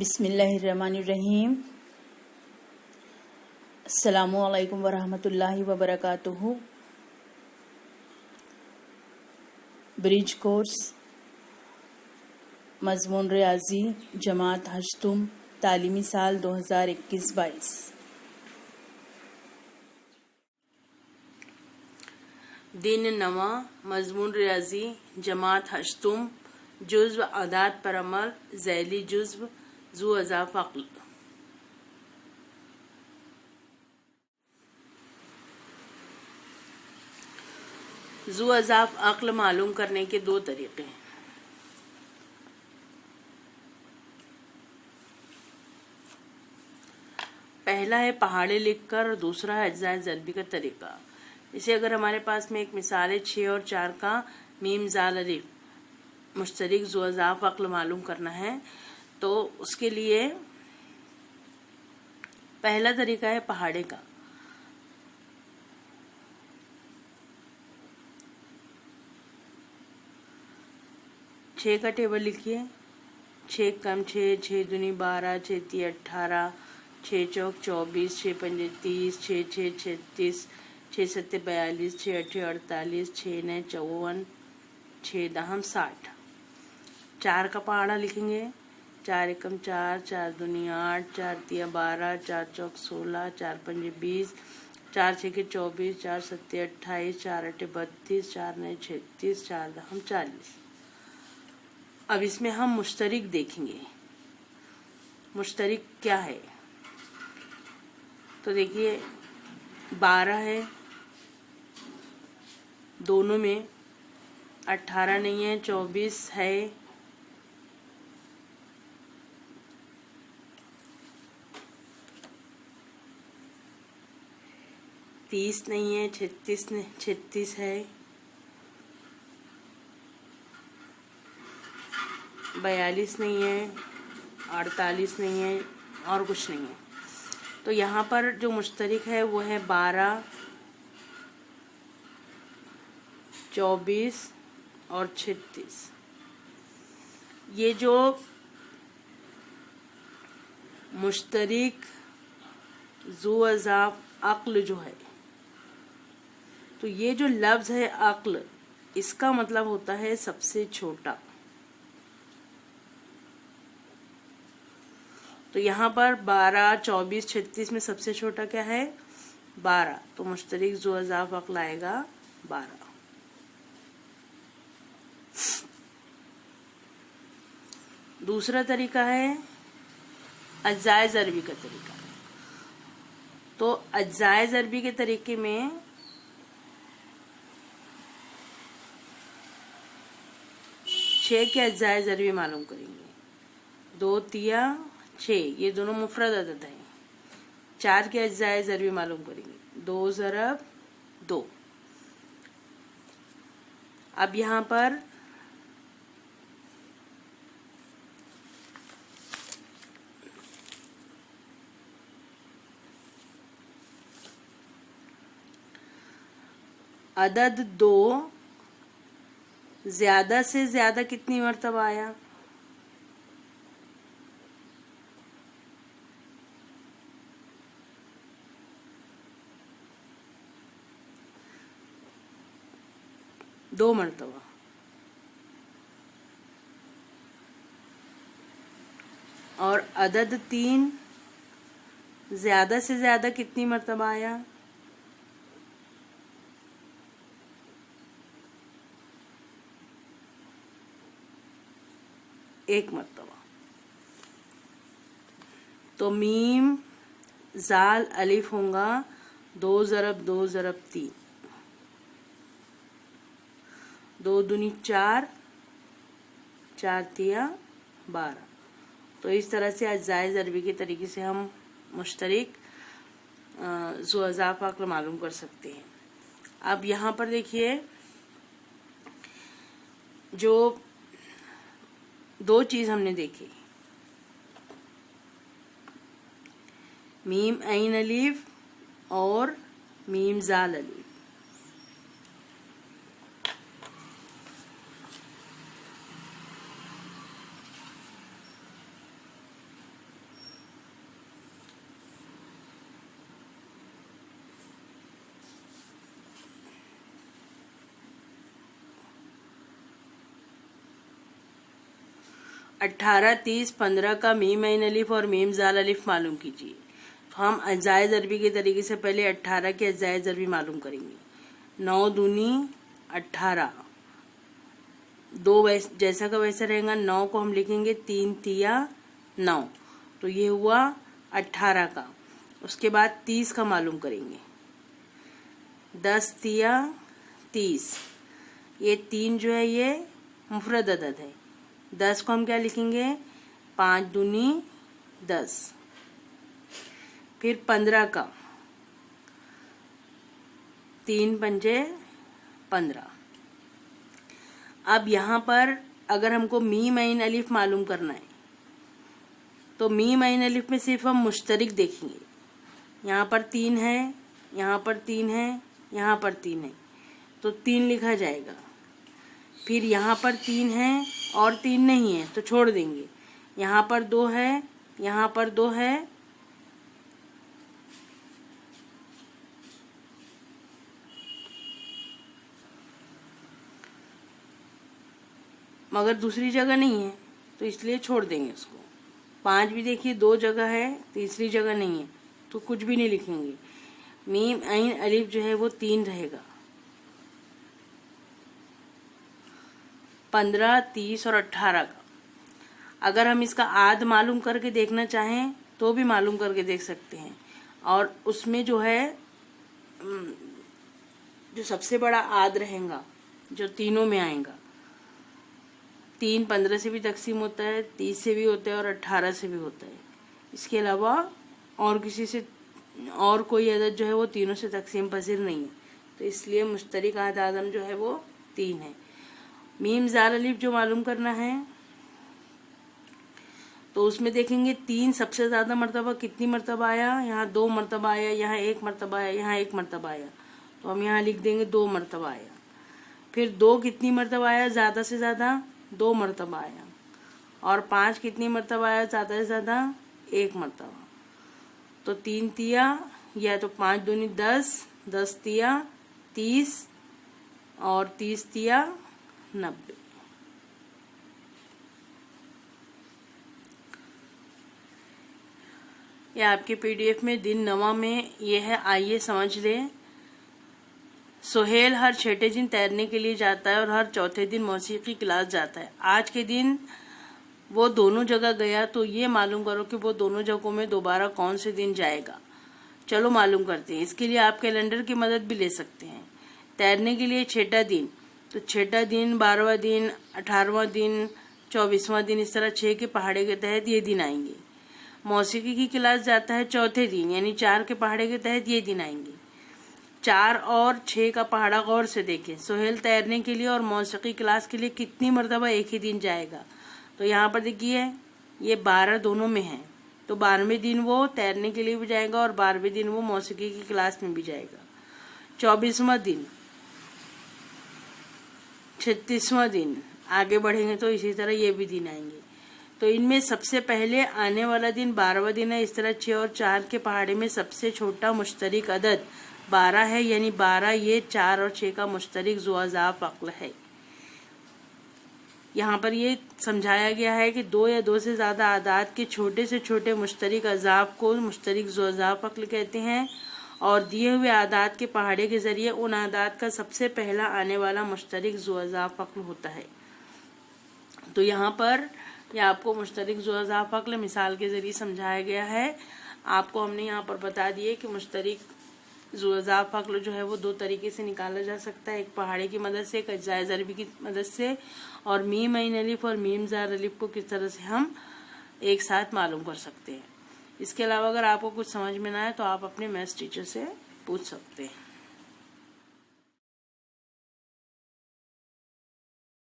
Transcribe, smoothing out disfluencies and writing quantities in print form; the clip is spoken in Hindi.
बिस्मिल्लाहिर्रहमानिर्रहीम। अस्सलामु अलैकुम वरहमतुल्लाहि वबरकातुहू। ब्रिज कोर्स मज़मून रियाजी जमात हश्तुम तालीमी साल 2021-22। दिन नवा मज़मून रियाजी जमात हश्तुम जुज़्व आदात पर अमल ज़ैली जुज़्व ज़ू अज़ाफ़ अक़्ल। ज़ू अज़ाफ़ अक़्ल मालूम करने के दो तरीक़े हैं। पहला है पहाड़े लिखकर और दूसरा है अज्ज़ाए ज़रबी का तरीका। इसे अगर हमारे पास में एक मिसाल है 6 और 4 का मीम ज़ाल अलिफ मुश्तरिक ज़ू अज़ाफ़ अक़्ल मालूम करना है तो उसके लिए पहला तरीका है पहाड़े का। छः का टेबल लिखिए। 6 कम 6, 6 दूनी 12, 6 ती 18, 6 चौक 24, 6 पंजे 30, 6 6 36, 6 सत्ते 42, 6 अठे 48, 6 ने 54, 6 दहम 60। 4 का पहाड़ा लिखेंगे। 4 एकम 4, 4 दूनी 8, 4 तिया 12, 4 चौक 16, 4 पंजे 20, 4 छः 24, 4 सत्ते 28, 4 अठे 32, 4 ने 36, 4 दहम 40। अब इसमें हम मुश्तरिक देखेंगे। मुश्तरिक क्या है तो देखिए 12 है दोनों में, 18 नहीं है, 24 है, 30 नहीं है, 36 है, 42 नहीं है, 48 नहीं है और कुछ नहीं है। तो यहाँ पर जो मुश्तरिक है वो है 12, 24 और 36। ये जो मुश्तरिक ज़ू अज़ाफ़ अक़्ल जो है तो ये जो लफ्ज़ है अक़्ल इसका मतलब होता है सबसे छोटा। तो यहाँ पर 12, 24, 36 में सबसे छोटा क्या है 12, तो मुश्तरिक ज़ू अज़ाफ़ अक़्ल आएगा 12। दूसरा तरीका है अज्ज़ाए ज़रबी का तरीका। तो अज्ज़ाए ज़रबी के तरीके में छः के अज्ज़ाए ज़रबी मालूम करेंगे। 2 तिया 6 ये दोनों मुफ़रद अदद हैं। 4 के अज्ज़ाए ज़रबी मालूम करेंगे। 2 ज़रब 2। अब यहाँ पर अदद 2 ज़्यादा से ज़्यादा कितनी मरतबा आया दो मरतबा। और अदद 3 ज़्यादा से ज़्यादा कितनी मरतबा आया एक मरतबा। तो मीम ज़ाल अलिफ होगा 2 ज़रब 2 ज़रब 3, 2 दूनी 4, 4 तिया 12। तो इस तरह से अज्ज़ाए ज़रबी के तरीके से हम मुश्तरिक ज़ू अज़ाफ़ अक़्ल मालूम कर सकते हैं। अब यहाँ पर देखिए जो दो चीज़ हमने देखी, मीम ऐन अलिफ और मीम ज़ाल अलिफ। 18, 30, 15 का मीम ऐन अलिफ और मीम जाल अलिफ मालूम कीजिए। तो हम अज्जाए ज़रबी के तरीके से पहले 18 के अज्जाए ज़रबी मालूम करेंगे। 9 दूनी 18, 2 जैसा का वैसा रहेगा। 9 को हम लिखेंगे 3 तिया 9, तो ये हुआ 18 का। उसके बाद 30 का मालूम करेंगे। 10 तिया 30, ये 3 जो है ये मुफरद अदद है। 10 को हम क्या लिखेंगे? 5 दूनी 10। फिर 15 का 3 पंजे 15। अब यहाँ पर अगर हमको मीम ऐन अलिफ मालूम करना है तो मीम ऐन अलिफ में सिर्फ हम मुश्तरिक देखेंगे। यहाँ पर 3 है, यहाँ पर 3 है, यहाँ पर 3 है, तो 3 लिखा जाएगा। फिर यहाँ पर 3 है और 3 नहीं है तो छोड़ देंगे। यहाँ पर 2 है, यहाँ पर 2 है, मगर दूसरी जगह नहीं है तो इसलिए छोड़ देंगे उसको। 5 भी देखिए 2 जगह है, तीसरी जगह नहीं है तो कुछ भी नहीं लिखेंगे। मीम ऐन अलिफ जो है वो 3 रहेगा। 15, 30 और 18 का अगर हम इसका आद मालूम करके देखना चाहें तो भी मालूम करके देख सकते हैं। और उसमें जो है जो सबसे बड़ा आद रहेगा जो तीनों में आएगा, 3 15 से भी तकसीम होता है, 30 से भी होता है और 18 से भी होता है। इसके अलावा और किसी से और कोई अदद जो है वो तीनों से तकसीम पसीर नहीं है, तो इसलिए मुश्तरिक आद आदम जो है वो 3 है। मीम जाल अलिफ जो मालूम करना है तो उसमें देखेंगे 3 सबसे ज़्यादा मरतबा कितनी मरतबा आया? यहाँ 2 मरतबा आया, यहाँ 1 मरतबा आया, यहाँ 1 मरतबा आया, तो हम यहाँ लिख देंगे 2 मरतबा आया। फिर 2 कितनी मरतबा आया? ज़्यादा से ज़्यादा 2 मरतबा आया। और 5 कितनी मरतबा आया? ज़्यादा से ज़्यादा 1 मरतबा। तो 3 तिया या तो 5 दूनी 10, 10 तिया 30 और 30 तिया 90। ये आपके पीडीएफ में दिन 9 में ये है, आइए समझ लें। सुहेल हर छठे दिन तैरने के लिए जाता है और हर चौथे दिन मौसीकी क्लास जाता है। आज के दिन वो दोनों जगह गया, तो ये मालूम करो कि वो दोनों जगहों में दोबारा कौन से दिन जाएगा। चलो मालूम करते हैं। इसके लिए आप कैलेंडर की मदद भी ले सकते हैं। तैरने के लिए छठा दिन, तो छठा दिन, 12वां दिन, 18वां दिन, 24वां दिन, इस तरह 6 के पहाड़े के तहत ये दिन आएंगे। मौसीकी की क्लास जाता है चौथे दिन, यानी 4 के पहाड़े के तहत ये दिन आएंगे। 4 और 6 का पहाड़ा गौर से देखें। सुहेल तैरने के लिए और मौसीकी क्लास के लिए कितनी मरतबा एक ही दिन जाएगा? तो यहाँ पर देखिए ये 12 दोनों में है, तो 12वें दिन वो तैरने के लिए भी जाएगा और 12वें दिन वो मौसीकी की क्लास में भी जाएगा। 24वां दिन, 36वां दिन, आगे बढ़ेंगे तो इसी तरह ये भी दिन आएंगे। तो इनमें सबसे पहले आने वाला दिन 12वां दिन है। इस तरह 6 और 4 के पहाड़े में सबसे छोटा मुश्तरिक अदद 12 है, यानी 12 ये 4 और 6 का मुश्तरिक ज़ुआज़ाफ़ अक्ल है। यहाँ पर ये समझाया गया है कि 2 या 2 से ज़्यादा आदात के छोटे से छोटे मुश्तरिक अज़ाफ़ को मुश्तरिक ज़ुआज़ाफ़ अक्ल कहते हैं, और दिए हुए आदात के पहाड़े के ज़रिए उन आदात का सबसे पहला आने वाला मुश्तरिक ज़ुआज़ाफ़ अक्ल होता है। तो यहाँ पर यह आपको मुश्तरिक ज़ुआज़ाफ़ अक्ल मिसाल के ज़रिए समझाया गया है। आपको हमने यहाँ पर बता दिए कि मुश्तरिक ज़ुआज़ाफ़ अक्ल जो है वो 2 तरीके से निकाला जा सकता है, एक पहाड़े की मदद से, एक अज्जाए ज़रबी की मदद से, और मीम ऐन अलिफ और मीम ज़ार अलिफ को किस तरह से हम एक साथ मालूम कर सकते हैं। इसके अलावा अगर आपको कुछ समझ में ना आए तो आप अपने मैथ्स टीचर से पूछ सकते हैं।